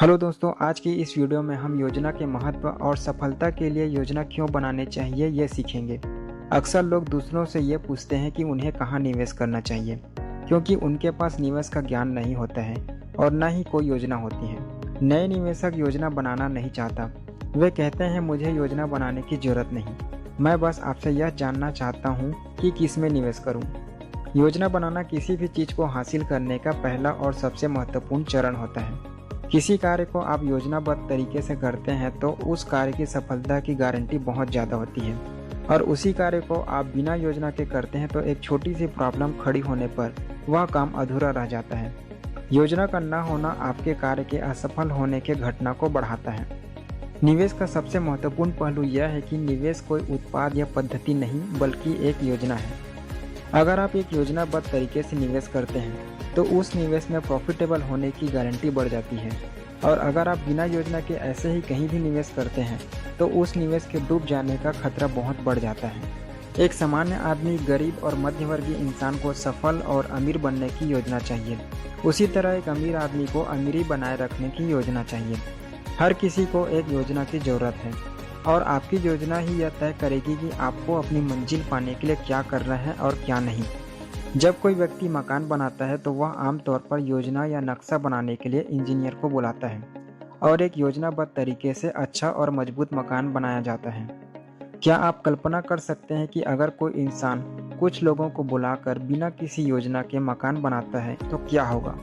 Hello दोस्तों, आज की इस वीडियो में हम योजना के महत्व और सफलता के लिए योजना क्यों बनानी चाहिए ये सीखेंगे। अक्सर लोग दूसरों से ये पूछते हैं कि उन्हें कहाँ निवेश करना चाहिए, क्योंकि उनके पास निवेश का ज्ञान नहीं होता है और न ही कोई योजना होती है। नए निवेशक योजना बनाना नहीं चाहता। वे कहते हैं मुझे योजना बनाने की जरूरत नहीं, मैं बस आपसे यह जानना चाहता हूँ कि किस में निवेश करूँ। योजना बनाना किसी भी चीज़ को हासिल करने का पहला और सबसे महत्वपूर्ण चरण होता है। किसी कार्य को आप योजनाबद्ध तरीके से करते हैं तो उस कार्य की सफलता की गारंटी बहुत ज़्यादा होती है, और उसी कार्य को आप बिना योजना के करते हैं तो एक छोटी सी प्रॉब्लम खड़ी होने पर वह काम अधूरा रह जाता है। योजना का न होना आपके कार्य के असफल होने के घटना को बढ़ाता है। निवेश का सबसे महत्वपूर्ण पहलू यह है कि निवेश कोई उत्पाद या पद्धति नहीं बल्कि एक योजना है। अगर आप एक योजनाबद्ध तरीके से निवेश करते हैं तो उस निवेश में प्रॉफिटेबल होने की गारंटी बढ़ जाती है, और अगर आप बिना योजना के ऐसे ही कहीं भी निवेश करते हैं तो उस निवेश के डूब जाने का खतरा बहुत बढ़ जाता है। एक सामान्य आदमी, गरीब और मध्यवर्गीय इंसान को सफल और अमीर बनने की योजना चाहिए। उसी तरह एक अमीर आदमी को अमीरी बनाए रखने की योजना चाहिए। हर किसी को एक योजना की ज़रूरत है, और आपकी योजना ही यह तय करेगी कि आपको अपनी मंजिल पाने के लिए क्या करना है और क्या नहीं। जब कोई व्यक्ति मकान बनाता है तो वह आमतौर पर योजना या नक्शा बनाने के लिए इंजीनियर को बुलाता है, और एक योजनाबद्ध तरीके से अच्छा और मजबूत मकान बनाया जाता है। क्या आप कल्पना कर सकते हैं कि अगर कोई इंसान कुछ लोगों को बुलाकर बिना किसी योजना के मकान बनाता है तो क्या होगा?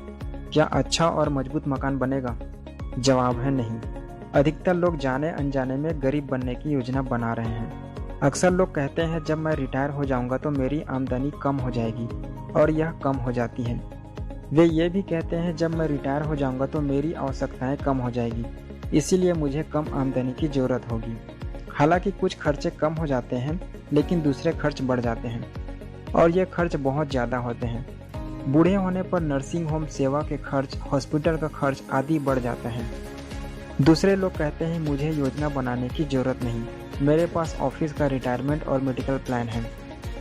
क्या अच्छा और मजबूत मकान बनेगा? जवाब है नहीं। अधिकतर लोग जाने अनजाने में गरीब बनने की योजना बना रहे हैं। अक्सर लोग कहते हैं जब मैं रिटायर हो जाऊंगा तो मेरी आमदनी कम हो जाएगी, और यह कम हो जाती है। वे ये भी कहते हैं जब मैं रिटायर हो जाऊंगा तो मेरी आवश्यकताएं कम हो जाएगी, इसीलिए मुझे कम आमदनी की ज़रूरत होगी। हालांकि कुछ खर्चे कम हो जाते हैं लेकिन दूसरे खर्च बढ़ जाते हैं, और ये खर्च बहुत ज़्यादा होते हैं। बूढ़े होने पर नर्सिंग होम सेवा के खर्च, हॉस्पिटल का खर्च आदि बढ़ जाता है। दूसरे लोग कहते हैं मुझे योजना बनाने की ज़रूरत नहीं, मेरे पास ऑफिस का रिटायरमेंट और मेडिकल प्लान है।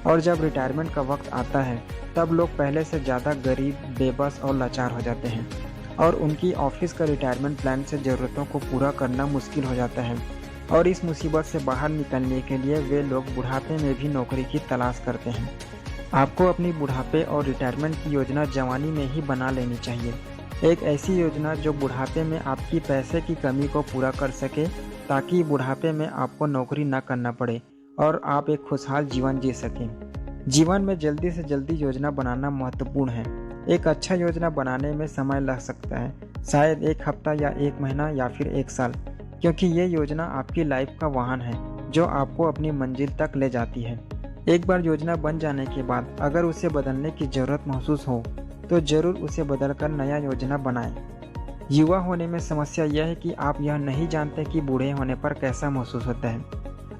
और जब रिटायरमेंट का वक्त आता है तब लोग पहले से ज़्यादा गरीब, बेबस और लाचार हो जाते हैं, और उनकी ऑफिस का रिटायरमेंट प्लान से ज़रूरतों को पूरा करना मुश्किल हो जाता है। और इस मुसीबत से बाहर निकलने के लिए वे लोग बुढ़ापे में भी नौकरी की तलाश करते हैं। आपको अपनी बुढ़ापे और रिटायरमेंट की योजना जवानी में ही बना लेनी चाहिए। एक ऐसी योजना जो बुढ़ापे में आपकी पैसे की कमी को पूरा कर सके, ताकि बुढ़ापे में आपको नौकरी न करना पड़े और आप एक खुशहाल जीवन जी सकें। जीवन में जल्दी से जल्दी योजना बनाना महत्वपूर्ण है। एक अच्छा योजना बनाने में समय लग सकता है, शायद एक हफ्ता या एक महीना या फिर एक साल, क्योंकि ये योजना आपकी लाइफ का वाहन है जो आपको अपनी मंजिल तक ले जाती है। एक बार योजना बन जाने के बाद अगर उसे बदलने की ज़रूरत महसूस हो तो ज़रूर उसे बदलकर नया योजना बनाएं। युवा होने में समस्या यह है कि आप यह नहीं जानते कि बूढ़े होने पर कैसा महसूस होता है।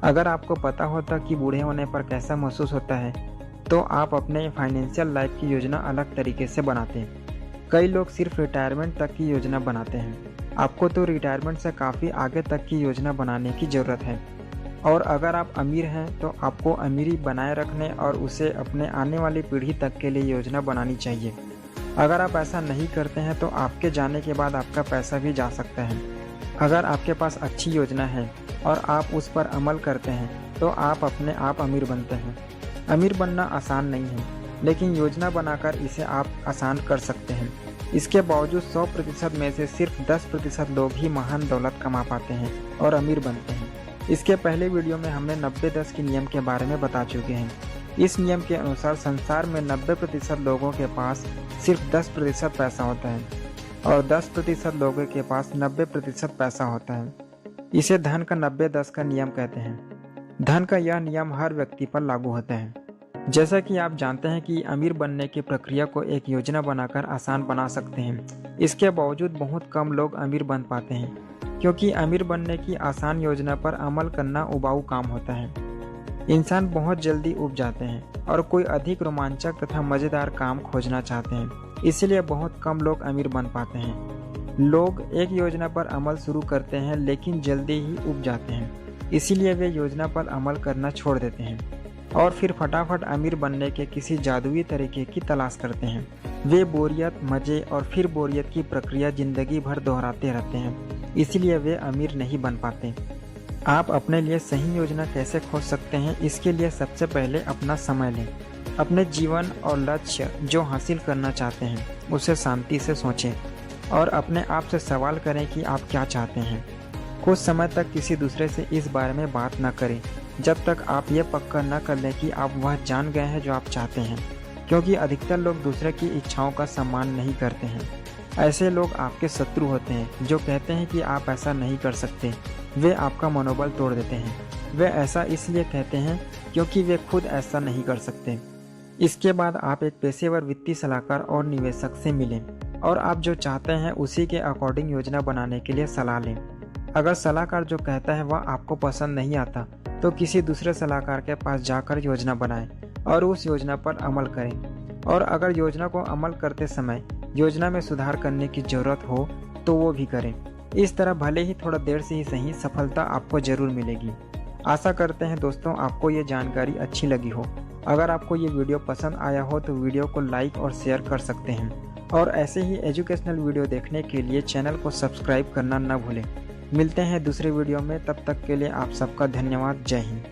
अगर आपको पता होता कि बूढ़े होने पर कैसा महसूस होता है तो आप अपने फाइनेंशियल लाइफ की योजना अलग तरीके से बनाते हैं। कई लोग सिर्फ रिटायरमेंट तक की योजना बनाते हैं। आपको तो रिटायरमेंट से काफ़ी आगे तक की योजना बनाने की ज़रूरत है, और अगर आप अमीर हैं तो आपको अमीरी बनाए रखने और उसे अपने आने वाली पीढ़ी तक के लिए योजना बनानी चाहिए। अगर आप ऐसा नहीं करते हैं तो आपके जाने के बाद आपका पैसा भी जा सकता है। अगर आपके पास अच्छी योजना है और आप उस पर अमल करते हैं तो आप अपने आप अमीर बनते हैं। अमीर बनना आसान नहीं है, लेकिन योजना बनाकर इसे आप आसान कर सकते हैं। इसके बावजूद 100% में से सिर्फ 10% लोग ही महान दौलत कमा पाते हैं और अमीर बनते हैं। इसके पहले वीडियो में हमने 90-10 के नियम के बारे में बता चुके हैं। इस नियम के अनुसार संसार में 90% लोगों के पास सिर्फ 10% पैसा होता है, और 10% लोगों के पास 90% पैसा होता है। इसे धन का 90-10 का नियम कहते हैं। धन का यह नियम हर व्यक्ति पर लागू होता है। जैसा कि आप जानते हैं कि अमीर बनने की प्रक्रिया को एक योजना बनाकर आसान बना सकते हैं। इसके बावजूद बहुत कम लोग अमीर बन पाते हैं, क्योंकि अमीर बनने की आसान योजना पर अमल करना उबाऊ काम होता है। इंसान बहुत जल्दी ऊब जाते हैं और कोई अधिक रोमांचक तथा मज़ेदार काम खोजना चाहते हैं, इसलिए बहुत कम लोग अमीर बन पाते हैं। लोग एक योजना पर अमल शुरू करते हैं लेकिन जल्दी ही ऊब जाते हैं, इसीलिए वे योजना पर अमल करना छोड़ देते हैं और फिर फटाफट अमीर बनने के किसी जादुई तरीके की तलाश करते हैं। वे बोरियत, मज़े और फिर बोरियत की प्रक्रिया ज़िंदगी भर दोहराते रहते हैं, इसलिए वे अमीर नहीं बन पाते। आप अपने लिए सही योजना कैसे खोज सकते हैं, इसके लिए सबसे पहले अपना समय लें। अपने जीवन और लक्ष्य जो हासिल करना चाहते हैं उसे शांति से सोचें और अपने आप से सवाल करें कि आप क्या चाहते हैं। कुछ समय तक किसी दूसरे से इस बारे में बात न करें जब तक आप ये पक्का न कर लें कि आप वह जान गए हैं जो आप चाहते हैं, क्योंकि अधिकतर लोग दूसरे की इच्छाओं का सम्मान नहीं करते हैं। ऐसे लोग आपके शत्रु होते हैं जो कहते हैं कि आप ऐसा नहीं कर सकते। वे आपका मनोबल तोड़ देते हैं। वे ऐसा इसलिए कहते हैं क्योंकि वे खुद ऐसा नहीं कर सकते। इसके बाद आप एक पेशेवर वित्तीय सलाहकार और निवेशक से मिलें और आप जो चाहते हैं उसी के अकॉर्डिंग योजना बनाने के लिए सलाह लें। अगर सलाहकार जो कहता है वह आपको पसंद नहीं आता तो किसी दूसरे सलाहकार के पास जाकर योजना बनाएं और उस योजना पर अमल करें। और अगर योजना को अमल करते समय योजना में सुधार करने की ज़रूरत हो तो वो भी करें। इस तरह भले ही थोड़ा देर से ही सही सफलता आपको ज़रूर मिलेगी। आशा करते हैं दोस्तों आपको ये जानकारी अच्छी लगी हो। अगर आपको ये वीडियो पसंद आया हो तो वीडियो को लाइक और शेयर कर सकते हैं और ऐसे ही एजुकेशनल वीडियो देखने के लिए चैनल को सब्सक्राइब करना न भूलें। मिलते हैं दूसरे वीडियो में, तब तक के लिए आप सबका धन्यवाद। जय हिंद।